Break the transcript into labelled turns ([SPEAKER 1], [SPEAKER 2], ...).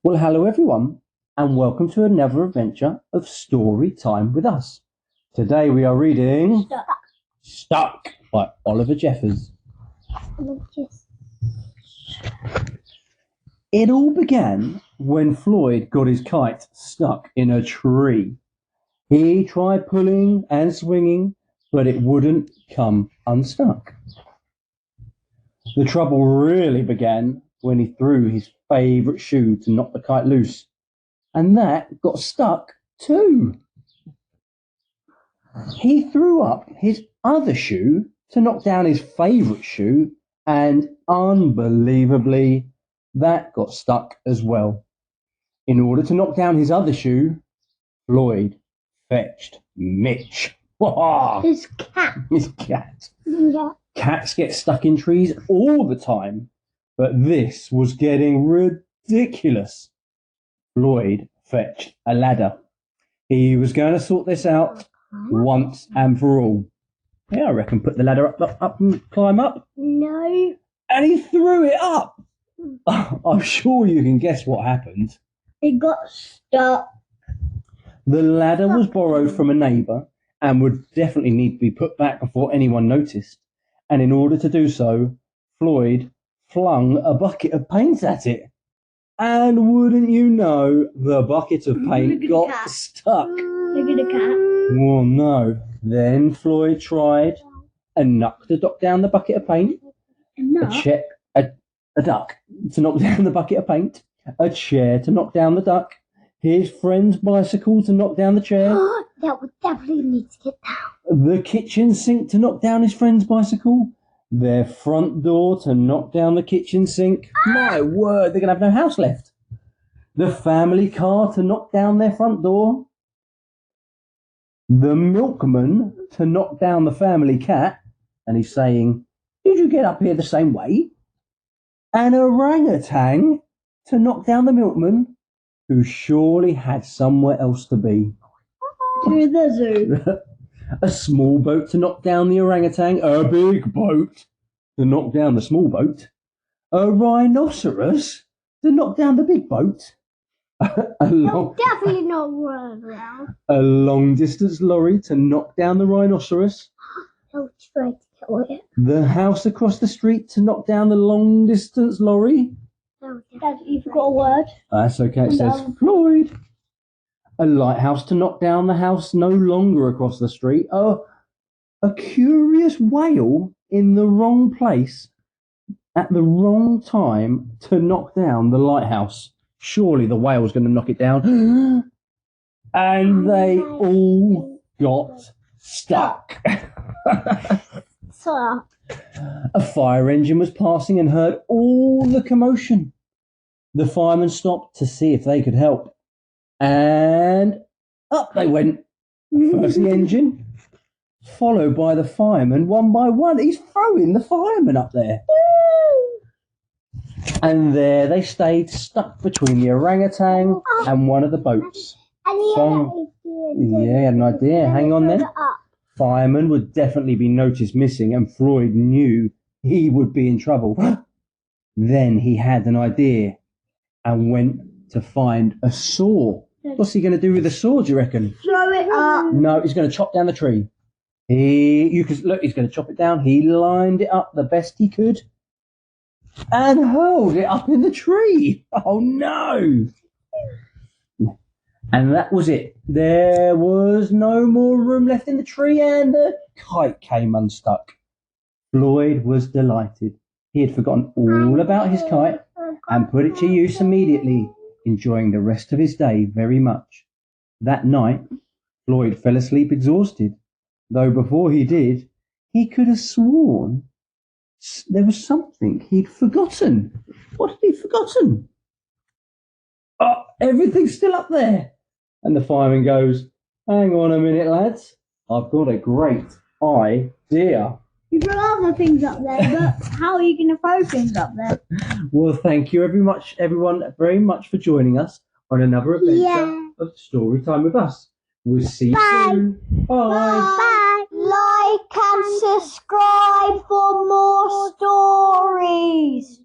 [SPEAKER 1] Well, hello everyone, and welcome to another adventure of Story Time with Us. Today we are reading Stuck by Oliver Jeffers. It all began when Floyd got his kite stuck in a tree. He tried pulling and swinging, but it wouldn't come unstuck. The trouble really began when he threw his favourite shoe to knock the kite loose, and that got stuck too. He threw up his other shoe to knock down his favourite shoe, and unbelievably, that got stuck as well. In order to knock down his other shoe, Floyd fetched Mitch.
[SPEAKER 2] His cat.
[SPEAKER 1] His cat.
[SPEAKER 2] Yeah.
[SPEAKER 1] Cats get stuck in trees all the time, but this was getting ridiculous. Floyd fetched a ladder. He was going to sort this out once and for all. Yeah, I reckon put the ladder up and climb up.
[SPEAKER 2] No.
[SPEAKER 1] And he threw it up. I'm sure you can guess what happened.
[SPEAKER 2] It got stuck.
[SPEAKER 1] The ladder was borrowed from a neighbour and would definitely need to be put back before anyone noticed. And in order to do so, Floyd flung a bucket of paint at it. And wouldn't you know, the bucket of paint got stuck.
[SPEAKER 2] Look at the cat.
[SPEAKER 1] Oh no. Then Floyd tried a duck to knock down the bucket of paint, a duck to knock down the bucket of paint, a chair to knock down the duck, his friend's bicycle to knock down the chair,
[SPEAKER 2] That would definitely need to get down.
[SPEAKER 1] the kitchen sink to knock down his friend's bicycle, their front door to knock down the kitchen sink. My word, they're going to have no house left. The family car to knock down their front door, the milkman to knock down the family cat, and he's saying, "Did you get up here the same way?" An orangutan to knock down the milkman, who surely had somewhere else to be.
[SPEAKER 2] To the zoo.
[SPEAKER 1] A small boat to knock down the orangutan, a big boat to knock down the small boat, a rhinoceros to knock down the big boat,
[SPEAKER 2] Definitely not run around.
[SPEAKER 1] a long distance lorry to knock down the rhinoceros,
[SPEAKER 2] I'll try to kill it.
[SPEAKER 1] the house across the street to knock down the long distance lorry.
[SPEAKER 2] Dad, you forgot a word.
[SPEAKER 1] That's okay, it says Floyd. A lighthouse to knock down the house no longer across the street. Oh, a curious whale in the wrong place at the wrong time to knock down the lighthouse. Surely the whale's going to knock it down. And they all got stuck.
[SPEAKER 2] So,
[SPEAKER 1] A fire engine was passing and heard all the commotion. The firemen stopped to see if they could help. And up they went. First the engine, followed by the firemen one by one. He's throwing the firemen up there. And there they stayed, stuck between the orangutan and one of the boats. Yeah, I had an idea. Hang on then. Fireman would definitely be noticed missing, and Floyd knew he would be in trouble. Then he had an idea and went to find a saw. What's he going to do with the saw, do you reckon?
[SPEAKER 2] throw it up.
[SPEAKER 1] No, he's going to chop down the tree. You can look, he's going to chop it down. He lined it up the best he could and hurled it up in the tree. Oh no! And that was it. There was no more room left in the tree, and the kite came unstuck. Floyd was delighted. He had forgotten all about his kite and put it to use immediately, enjoying the rest of his day very much. That night, Floyd fell asleep exhausted, though before he did, he could have sworn there was something he'd forgotten. What had he forgotten? Oh, everything's still up there. And the fireman goes, "Hang on a minute, lads. I've got a great idea."
[SPEAKER 2] You throw other things up there, but how are you going to throw things up there?
[SPEAKER 1] Well, thank you everyone very much for joining us on another adventure of Story Time with Us. We'll see you soon. Bye.
[SPEAKER 2] Bye. Like and subscribe for more stories.